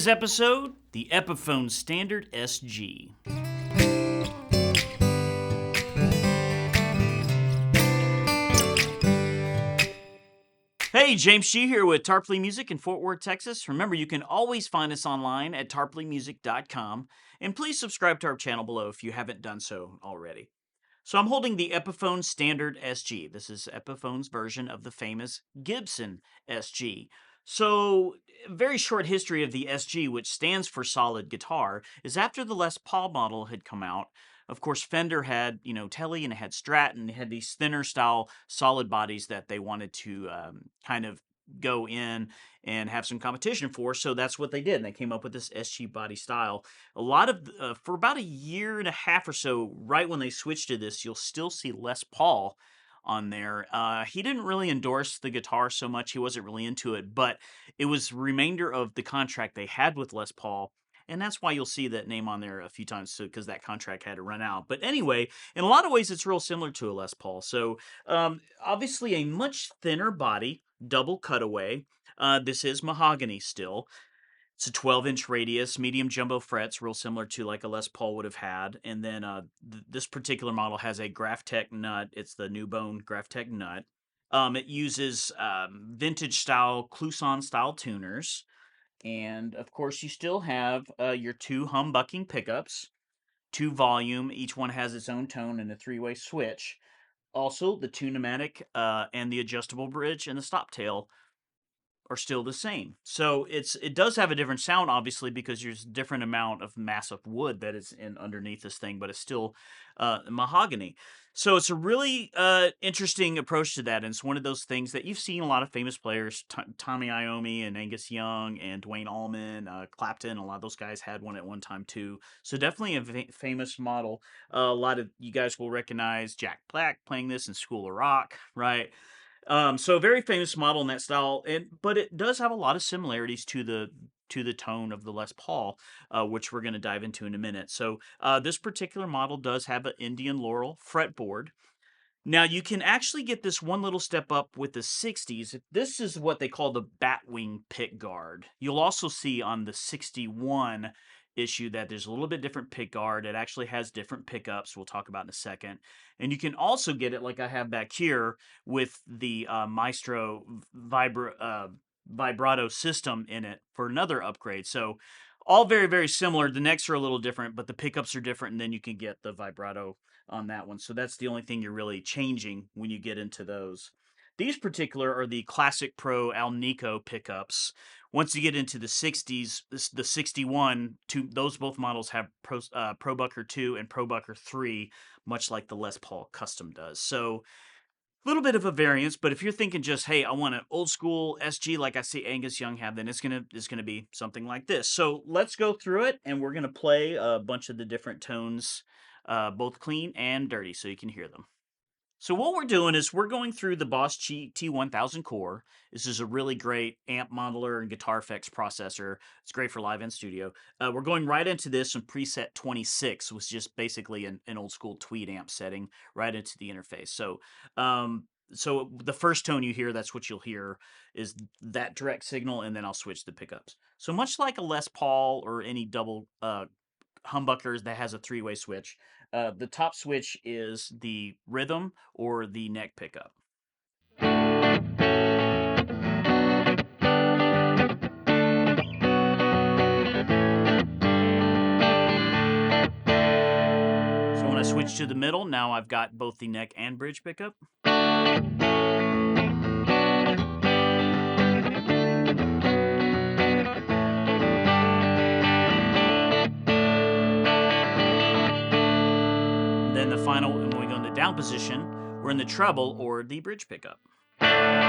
Today's episode, the Epiphone Standard SG. Hey, James G here with Tarpley Music in Fort Worth, Texas. Remember, you can always find us online at tarpleymusic.com, and please subscribe to our channel below if you haven't done so already. So I'm holding the Epiphone Standard SG. This is Epiphone's version of the famous Gibson SG. So, very short history of the SG, which stands for solid guitar, is after the Les Paul model had come out. Of course, Fender had, Telly, and it had Strat, and it had these thinner style solid bodies that they wanted to kind of go in and have some competition for. So that's what they did. And they came up with this SG body style. A lot of, for about a year and a half or so, right when they switched to this, you'll still see Les Paul on there. He didn't really endorse the guitar so much. He wasn't really into it, but it was remainder of the contract they had with Les Paul. And that's why you'll see that name on there a few times, because that contract had to run out. But anyway, in a lot of ways, it's real similar to a Les Paul. So obviously a much thinner body, double cutaway. This is mahogany still. It's a 12-inch radius, medium jumbo frets, real similar to like a Les Paul would have had. And then this particular model has a Graphtec nut. It's the New Bone Graphtec nut. It uses vintage-style, Clouson-style tuners. And, of course, you still have your two humbucking pickups, two volume. Each one has its own tone and a three-way switch. Also, the Tune-O-Matic and the adjustable bridge and the stop tail are still the same. So it does have a different sound, obviously, because there's a different amount of massive wood that is in underneath this thing, but it's still mahogany. So it's a really interesting approach to that, and it's one of those things that you've seen a lot of famous players, Tommy Iommi and Angus Young and Dwayne Allman, Clapton, a lot of those guys had one at one time too. So definitely a famous model. A lot of you guys will recognize Jack Black playing this in School of Rock, right? So a very famous model in that style, but it does have a lot of similarities to the tone of the Les Paul, which we're going to dive into in a minute. So this particular model does have an Indian Laurel fretboard. Now you can actually get this one little step up with the 60s. This is what they call the Batwing pick guard. You'll also see on the 61 issue that there's a little bit different pick guard. It actually has different pickups we'll talk about in a second. And you can also get it like I have back here with the Maestro vibrato system in it for another upgrade. So all very, very similar. The necks are a little different, but the pickups are different, and then you can get the vibrato on that one. So that's the only thing you're really changing when you get into those. These particular are the Classic Pro Alnico pickups. Once you get into the 60s, the 61, those both models have ProBucker 2 and ProBucker 3, much like the Les Paul Custom does. So a little bit of a variance, but if you're thinking just, hey, I want an old school SG like I see Angus Young have, then it's gonna be something like this. So let's go through it, and we're gonna play a bunch of the different tones, both clean and dirty, so you can hear them. So what we're doing is we're going through the Boss T1000 Core. This is a really great amp modeler and guitar effects processor. It's great for live and studio. We're going right into this in preset 26, which is just basically an old school tweed amp setting right into the interface. So so the first tone you hear, that's what you'll hear, is that direct signal, and then I'll switch the pickups. So much like a Les Paul or any double humbuckers that has a three-way switch, the top switch is the rhythm or the neck pickup. So when I switch to the middle, now I've got both the neck and bridge pickup. Then the final, when we go in the down position, we're in the treble or the bridge pickup. And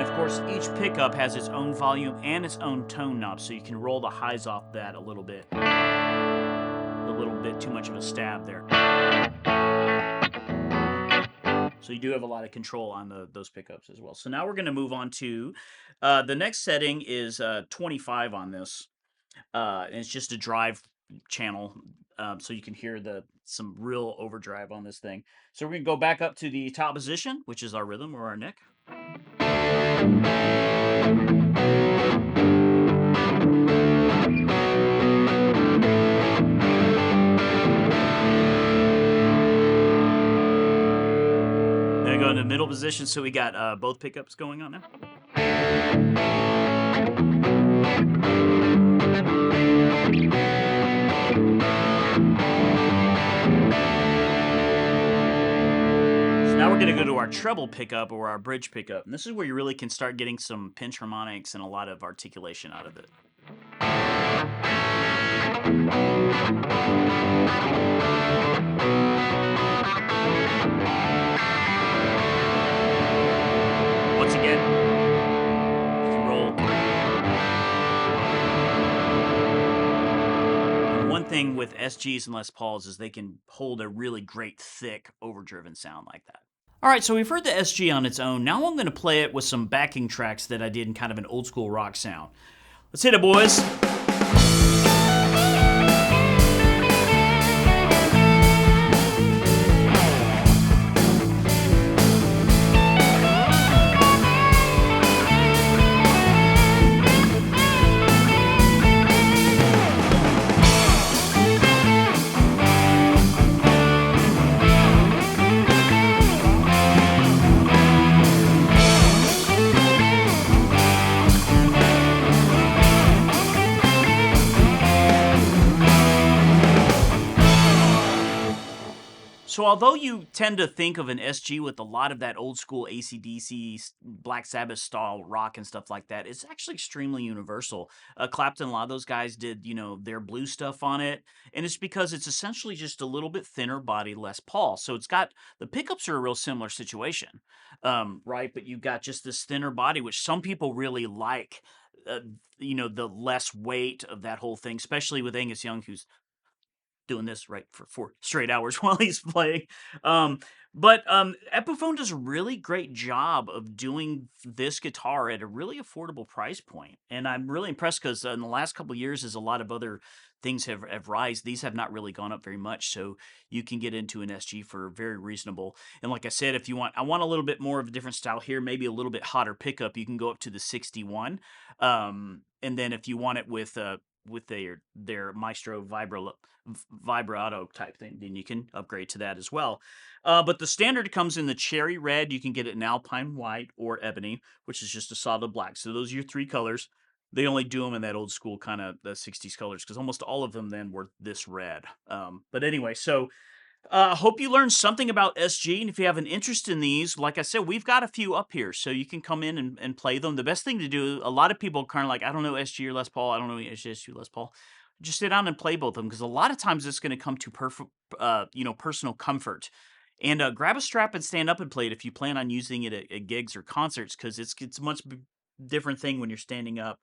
of course, each pickup has its own volume and its own tone knob, so you can roll the highs off that a little bit. A little bit too much of a stab there. So you do have a lot of control on those pickups as well. So now we're going to move on to the next setting is 25 on this. And it's just a drive channel so you can hear some real overdrive on this thing. So we're gonna go back up to the top position, which is our rhythm or our neck. Then we go into middle position, so we got both pickups going on now. So now we're going to go to our treble pickup or our bridge pickup. And this is where you really can start getting some pinch harmonics and a lot of articulation out of it. Once again, if you roll. And one thing with SGs and Les Pauls is they can hold a really great, thick, overdriven sound like that. All right, so we've heard the SG on its own. Now I'm going to play it with some backing tracks that I did in kind of an old school rock sound. Let's hit it, boys. So although you tend to think of an SG with a lot of that old school AC/DC, Black Sabbath style rock and stuff like that, it's actually extremely universal. Clapton, a lot of those guys did, their blues stuff on it, and it's because it's essentially just a little bit thinner body Les Paul. So it's got the pickups are a real similar situation, right? But you've got just this thinner body, which some people really like. The less weight of that whole thing, especially with Angus Young, who's doing this right for 4 straight hours while he's playing. But Epiphone does a really great job of doing this guitar at a really affordable price point. And I'm really impressed because in the last couple of years, as a lot of other things have rise, these have not really gone up very much. So you can get into an SG for very reasonable. And like I said, if you want, I want a little bit more of a different style here, maybe a little bit hotter pickup, you can go up to the 61. And then if you want it with their Maestro vibrato type thing, then you can upgrade to that as well. But the standard comes in the cherry red. You can get it in alpine white or ebony, which is just a solid black. So those are your 3 colors. They only do them in that old school kind of the 60s colors because almost all of them then were this red. But anyway, so hope you learned something about SG, and if you have an interest in these, like I said, we've got a few up here, so you can come in and play them. The best thing to do, a lot of people kind of like, I don't know SG or Les Paul, I don't know SG or Les Paul. Just sit down and play both of them, because a lot of times it's going to come to personal comfort. And grab a strap and stand up and play it if you plan on using it at gigs or concerts, because it's a much different thing when you're standing up.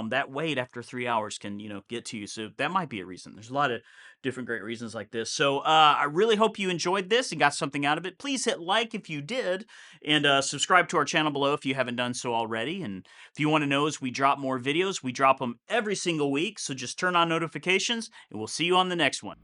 That weight after 3 hours can get to you, so that might be a reason. There's a lot of different great reasons like this. So I really hope you enjoyed this and got something out of it. Please hit like if you did, and subscribe to our channel below if you haven't done so already. And if you want to know, as we drop more videos, we drop them every single week, so just turn on notifications, and we'll see you on the next one.